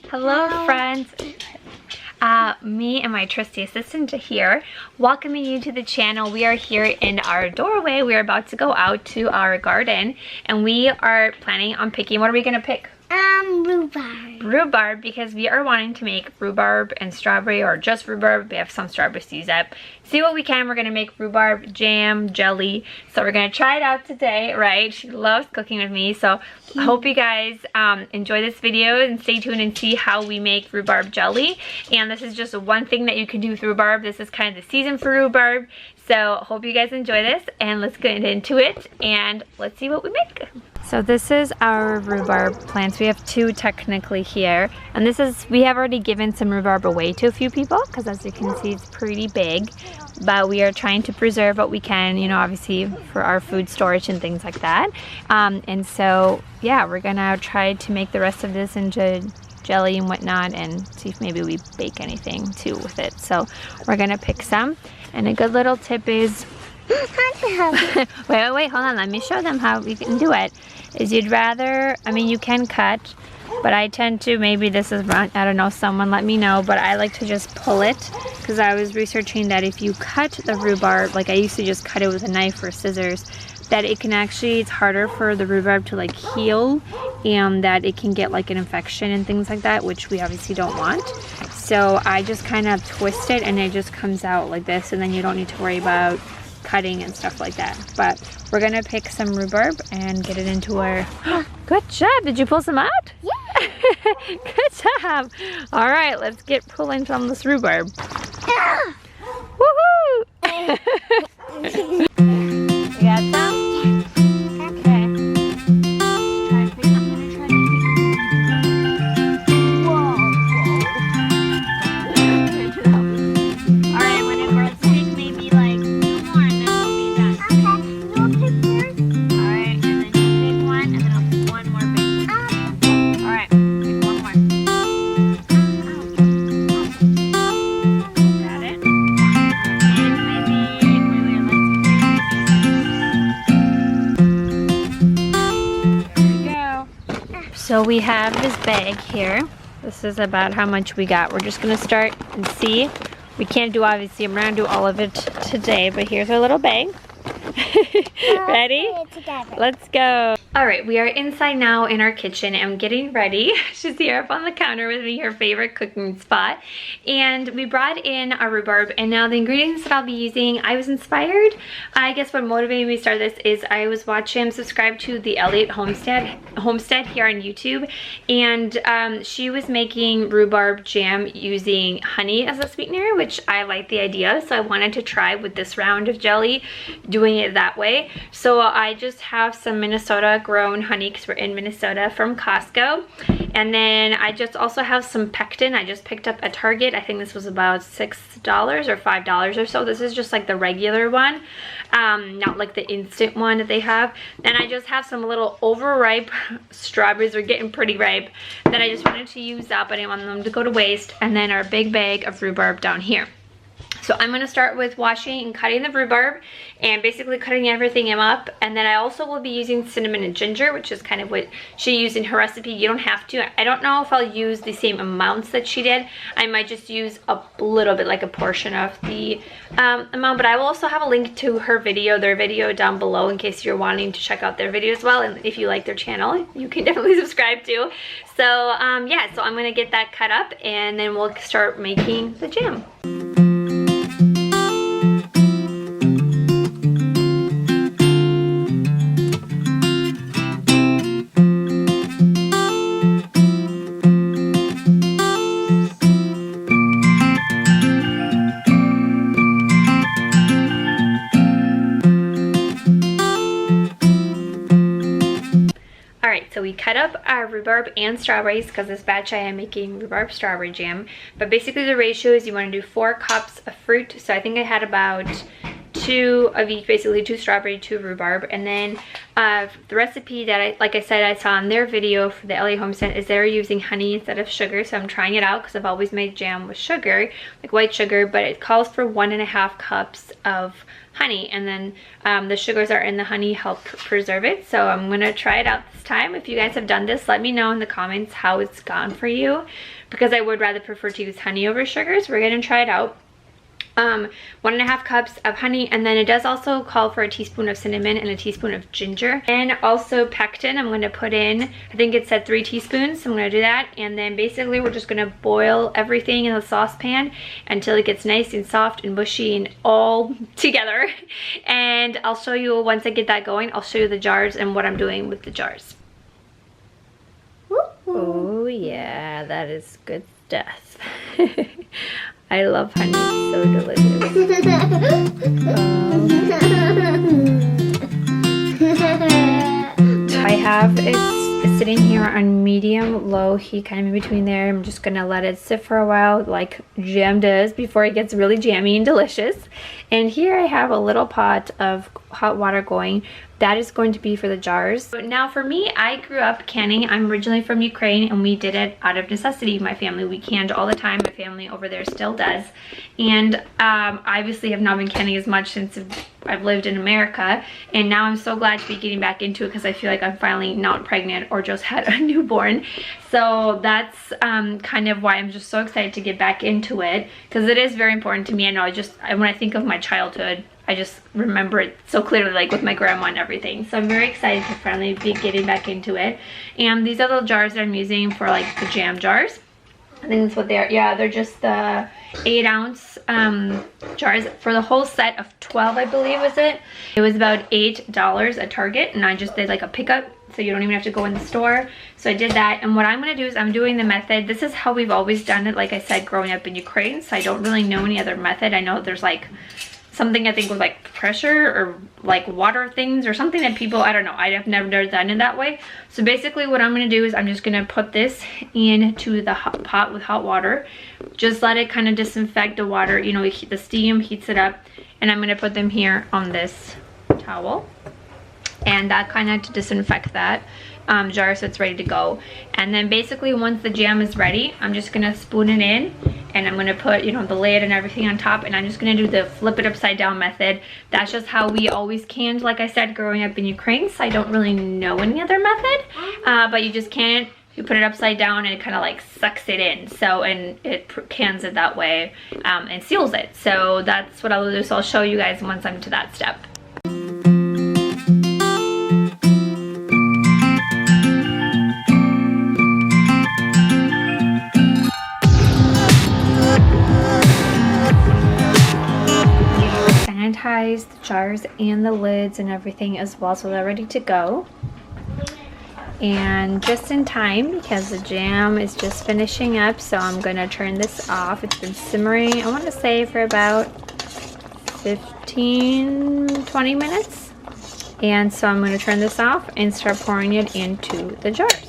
Hello friends. Me and my trusty assistant are here, welcoming you to the channel. We are here in our doorway. We are about to go out to our garden and we are planning on picking, what are we gonna pick? Rhubarb. Rhubarb, because we are wanting to make rhubarb and strawberry, or just rhubarb. We have some strawberries to use up. See what we can. We're gonna make rhubarb jam, jelly. So we're gonna try it out today, right? She loves cooking with me. So I hope you guys enjoy this video and stay tuned and see how we make rhubarb jelly. And this is just one thing that you can do with rhubarb. This is kind of the season for rhubarb. So hope you guys enjoy this, and let's get into it and let's see what we make. So this is our rhubarb plants. We have two technically here, and this is, we have already given some rhubarb away to a few people because as you can see it's pretty big, but we are trying to preserve what we can, you know, obviously for our food storage and things like that. And so yeah, we're gonna try to make the rest of this into jelly and whatnot and see if maybe we bake anything too with it. So we're gonna pick some, and a good little tip is wait, hold on, let me show them how we can do it. Is you'd rather, I mean you can cut, but I tend to, maybe this is wrong, I don't know, someone let me know, but I like to just pull it because I was researching that if you cut the rhubarb, like I used to just cut it with a knife or scissors, that it can actually, it's harder for the rhubarb to like heal, and that it can get like an infection and things like that, which we obviously don't want. So I just kind of twist it and it just comes out like this, and then you don't need to worry about cutting and stuff like that. But we're gonna pick some rhubarb and get it into our good job. Did you pull some out? Yeah. Good job. All right, let's get pulling from this rhubarb. Yeah. Woohoo! You got some? Okay. Let's try to pick. I'm gonna try to pick. Whoa. All right, whenever it's take maybe like two more and then we'll be done. Okay. No pictures. All right, and then you pick one, and then I'll pick one more big one. All right, pick one more. Got it? And maybe, wait, let's see. There we go. So we have this bag here. This is about how much we got. We're just gonna start and see. We can't do, obviously, I'm gonna do all of it today, but here's our little bag. Ready? Let's go. All right, we are inside now in our kitchen and getting ready. She's here up on the counter with me, her favorite cooking spot. And we brought in our rhubarb, and now the ingredients that I'll be using, I was inspired. I guess what motivated me to start this is I was watching, subscribed to the Eliott Homestead here on YouTube, and she was making rhubarb jam using honey as a sweetener, which I like the idea, so I wanted to try with this round of jelly, doing it that way. So I just have some Minnesota grown honey because we're in Minnesota from Costco, and then I just also have some pectin. I just picked up at Target. I think this was about $6 or $5 or so. This is just like the regular one, not like the instant one that they have. And I just have some little overripe strawberries. They're getting pretty ripe that I just wanted to use up. I didn't want them to go to waste. And then our big bag of rhubarb down here. So I'm going to start with washing and cutting the rhubarb and basically cutting everything up. And then I also will be using cinnamon and ginger, which is kind of what she used in her recipe. You don't have to. I don't know if I'll use the same amounts that she did. I might just use a little bit, like a portion of the amount. But I will also have a link to her video, their video down below, in case you're wanting to check out their video as well. And if you like their channel, you can definitely subscribe too. So yeah, so I'm going to get that cut up and then we'll start making the jam. So we cut up our rhubarb and strawberries because this batch I am making rhubarb strawberry jam. But basically the ratio is you want to do 4 cups of fruit. So I think I had about 2 of each, basically 2 strawberry, 2 rhubarb. And then the recipe that like I said, I saw in their video for the Eliott Homestead is they're using honey instead of sugar. So I'm trying it out because I've always made jam with sugar, like white sugar, but it calls for 1.5 cups of honey, and then the sugars are in the honey help preserve it. So I'm gonna try it out this time. If you guys have done this, let me know in the comments how it's gone for you, because I would rather prefer to use honey over sugars. We're gonna try it out. 1.5 cups of honey, and then it does also call for a teaspoon of cinnamon and a teaspoon of ginger, and also pectin. I'm going to put in, I think it said 3 teaspoons, so I'm going to do that. And then basically we're just going to boil everything in the saucepan until it gets nice and soft and mushy and all together. And I'll show you once I get that going. I'll show you the jars and what I'm doing with the jars. Oh yeah, that is good stuff. I love honey, it's so delicious. I have it sitting here on medium-low heat, kind of in between there. I'm just gonna let it sit for a while like jam does before it gets really jammy and delicious. And here I have a little pot of hot water going. That is going to be for the jars. But now for me, I grew up canning. I'm originally from Ukraine, and we did it out of necessity. My family, we canned all the time. My family over there still does. And obviously have not been canning as much since I've lived in America. And now I'm so glad to be getting back into it, because I feel like I'm finally not pregnant or just had a newborn. So that's kind of why I'm just so excited to get back into it, because it is very important to me. I know when I think of my childhood, I just remember it so clearly, like with my grandma and everything. So I'm very excited to finally be getting back into it. And these are the jars that I'm using for like the jam jars. I think that's what they are. Yeah, they're just the 8-ounce jars for the whole set of 12, I believe was it. It was about $8 at Target, and I just did like a pickup, so you don't even have to go in the store. So I did that, and what I'm gonna do is I'm doing the method. This is how we've always done it, like I said, growing up in Ukraine, so I don't really know any other method. I know there's like something, I think, with like pressure or like water things or something that people, I don't know, I have never done it that way. So basically what I'm going to do is I'm just going to put this into the hot pot with hot water. Just let it kind of disinfect the water, you know, the steam heats it up, and I'm going to put them here on this towel, and that kind of to disinfect that jar so it's ready to go. And then basically once the jam is ready, I'm just gonna spoon it in, and I'm gonna put, you know, the lid and everything on top, and I'm just gonna do the flip it upside down method. That's just how we always canned, like I said, growing up in Ukraine, so I don't really know any other method. But you just can't, you put it upside down and it kind of like sucks it in, so, and it cans it that way, and seals it. So that's what I'll do. So I'll show you guys once I'm to that step. Sanitize the jars and the lids and everything as well, so they're ready to go. And just in time, because the jam is just finishing up, so I'm gonna turn this off. It's been simmering, I want to say, for about 15-20 minutes, and so I'm going to turn this off and start pouring it into the jars.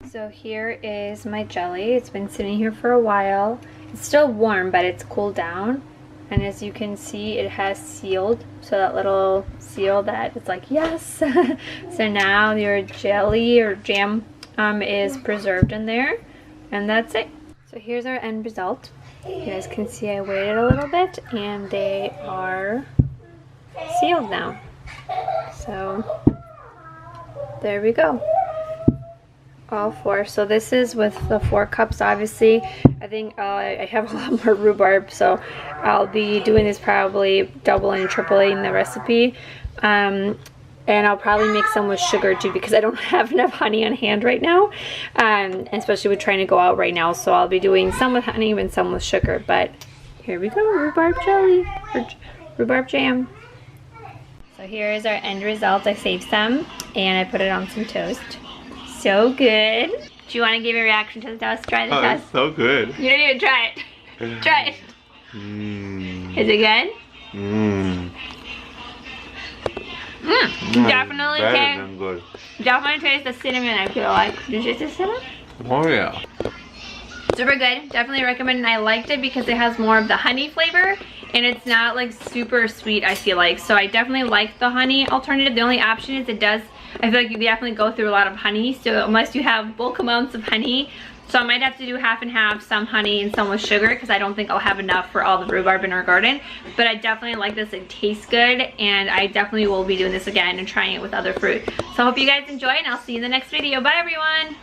So here is my jelly. It's been sitting here for a while. It's still warm, but it's cooled down. And as you can see, it has sealed. So that little seal that it's like, yes. So now your jelly or jam is preserved in there. And that's it. So here's our end result. You guys can see I waited a little bit, and they are sealed now. So there we go. All 4. So this is with the 4 cups, obviously. I think I have a lot more rhubarb, so I'll be doing this probably doubling and tripling the recipe. And I'll probably make some with sugar too, because I don't have enough honey on hand right now, especially with trying to go out right now. So I'll be doing some with honey and some with sugar. But here we go, rhubarb jelly, or rhubarb jam. So here is our end result. I saved some and I put it on some toast. So good. Do you want to give a reaction to the toast? Try the toast. It's so good. You didn't even try it. Try it. Is it good? Definitely taste. Good. Definitely taste the cinnamon. I feel like. Did you taste the cinnamon? Oh yeah. Super good. Definitely recommend. And I liked it because it has more of the honey flavor, and it's not like super sweet. I feel like so. I definitely like the honey alternative. The only option is it does. I feel like you definitely go through a lot of honey. So unless you have bulk amounts of honey. So I might have to do half and half, some honey and some with sugar, because I don't think I'll have enough for all the rhubarb in our garden. But I definitely like this. It tastes good, and I definitely will be doing this again and trying it with other fruit. So I hope you guys enjoy, and I'll see you in the next video. Bye, everyone.